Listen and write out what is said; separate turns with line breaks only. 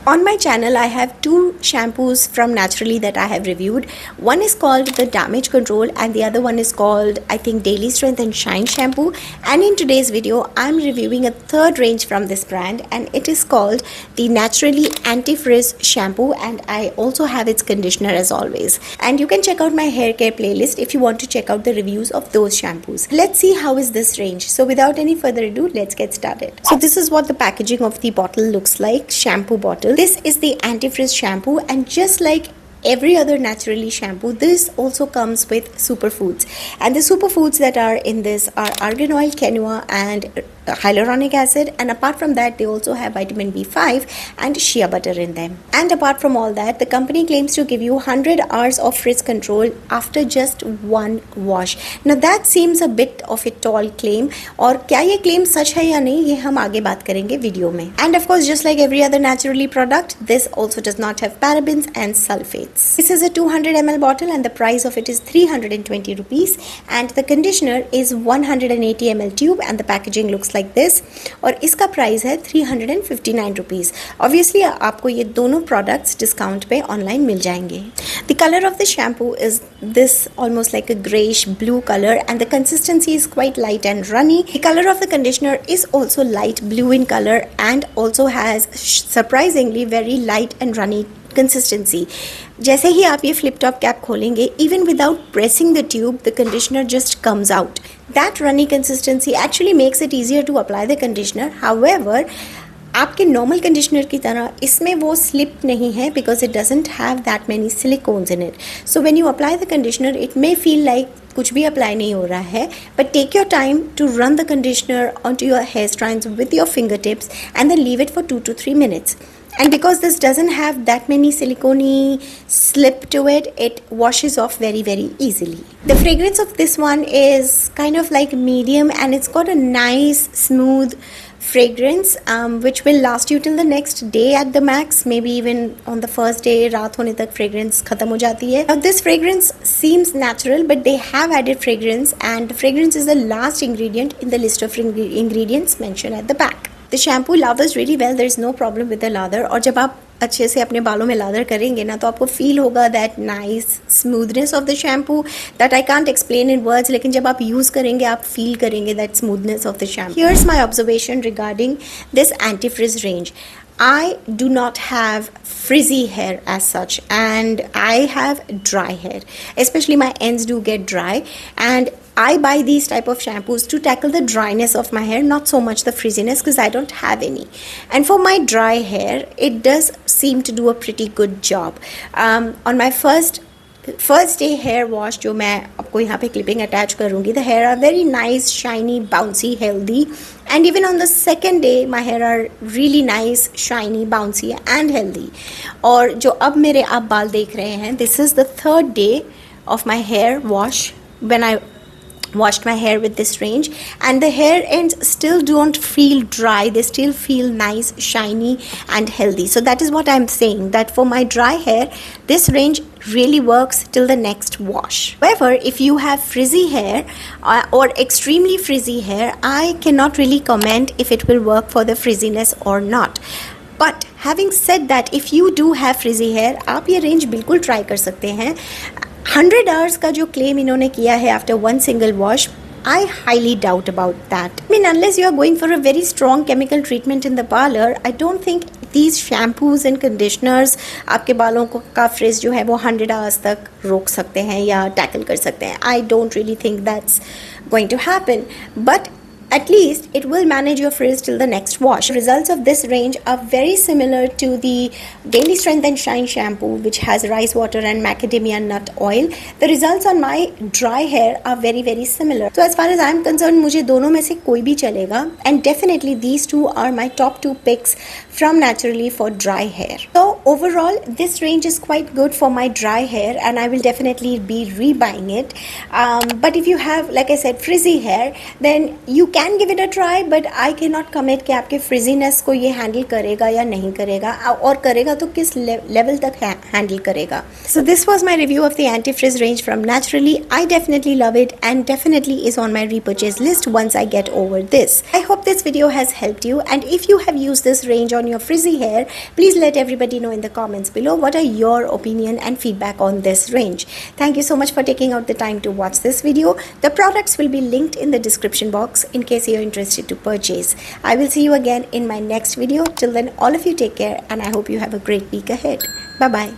On my channel, I have two shampoos from Naturally that I have reviewed. One is called the Damage Control and the other one is called, I think, Daily Strength and Shine Shampoo. And in today's video, I'm reviewing a third range from this brand and it is called the Naturally Anti-Frizz Shampoo, and I also have its conditioner as always. And you can check out my hair care playlist if you want to check out the reviews of those shampoos. Let's see how is this range. So without any further ado, let's get started. So this is what the packaging of the bottle looks like, shampoo bottle. This is the anti-frizz shampoo, and just like every other Naturally shampoo, this also comes with superfoods, and the superfoods that are in this are argan oil, quinoa and hyaluronic acid, and apart from that they also have vitamin B5 and shea butter in them. And apart from all that, the company claims to give you 100 hours of frizz control after just one wash. Now that seems a bit of a tall claim, और क्या ये claim सच है या नहीं, ये हम आगे बात करेंगे वीडियो में. And of course, just like every other Naturally product, this also does not have parabens and sulfates. This is a 200 ml bottle and the price of it is 320 rupees, and the conditioner is 180 ml tube and the packaging looks like this, और इसका price है 359 rupees. Obviously आपको ये दोनों products discount पे online मिल जाएंगे. The color of the shampoo is this almost like a grayish blue color and the consistency is quite light and runny. The color of the conditioner is also light blue in color and also has surprisingly very light and runny consistency. जैसे ही आप ये flip top cap खोलेंगे, even without pressing the tube, the conditioner just comes out. That runny consistency actually makes it easier to apply the conditioner. However, आपके normal conditioner की तरह इसमें वो slip नहीं है because it doesn't have that many silicones in it. So when you apply the conditioner, it may feel like कुछ भी apply नहीं हो रहा है, but take your time to run the conditioner onto your hair strands with your fingertips and then leave it for 2 to 3 minutes. And because this doesn't have that many silicone slip to it, it washes off very easily. The fragrance of this one is kind of like medium and it's got a nice smooth fragrance which will last you till the next day at the max. Maybe even on the first day रात होने तक fragrance खत्म हो जाती है. Now this fragrance seems natural but they have added fragrance, and fragrance is the last ingredient in the list of ingredients mentioned at the back. The shampoo lathers really well. There is no problem with the lather, और जब आप अच्छे से अपने बालों में lather करेंगे ना तो आपको फील होगा that nice smoothness of the shampoo that I can't explain in words, लेकिन जब आप यूज़ करेंगे आप फील करेंगे that smoothness of the shampoo. Here's my observation regarding this anti-frizz range. I do not have frizzy hair as such and I have dry hair, especially my ends do get dry, and I buy these type of shampoos to tackle the dryness of my hair, not so much the frizziness because I don't have any. And for my dry hair, it does seem to do a pretty good job. On my first day hair wash, जो मैं आपको यहाँ पे clipping attach करूँगी, the hair are very nice, shiny, bouncy, healthy. And even on the second day, my hair are really nice, shiny, bouncy and healthy. और जो अब मेरे आप बाल देख रहे हैं, this is the third day of my hair wash when I washed my hair with this range, and the hair ends still don't feel dry. They still feel nice, shiny and healthy. So that is what I'm saying, that for my dry hair this range really works till the next wash. However, if you have frizzy hair or extremely frizzy hair, I cannot really comment if it will work for the frizziness or not. But having said that, if you do have frizzy hair, आप ये range बिल्कुल try कर सकते हैं. 100 hours का जो claim इन्होंने किया है after one single wash, I highly doubt about that. I mean, unless you are going for a very strong chemical treatment in the parlor, I don't think these shampoos and conditioners आपके बालों को का frizz जो है वो 100 hours तक रोक सकते हैं या tackle कर सकते हैं. I don't really think that's going to happen. But at least it will manage your frizz till the next wash. The results of this range are very similar to the Daily Strength and Shine shampoo, which has rice water and macadamia nut oil. The results on my dry hair are very similar. So as far as I'm concerned, मुझे दोनों में से कोई भी चलेगा, and definitely these two are my top 2 picks from Naturally for dry hair. So overall, this range is quite good for my dry hair and I will definitely be rebuying it. But if you have, like I said, frizzy hair, then you can give it a try, but I can not commit कि आपके frizziness को ये handle करेगा या नहीं करेगा, और करेगा तो किस लेवल तक हैंडल करेगा. So this was my review of the anti fridge range from Naturally. I definitely love it and definitely is on my repurchase list once I get over this. I hope this video has helped you, and if you have used this range on your frizzy hair, please let everybody know in the comments below what are your opinion and feedback on this range. Thank you so much for taking out the time to watch this video. The products will be linked in the description box in case you're interested to purchase. I will see you again in my next video. Till then, all of you take care, and I hope you have a great week ahead. Bye bye.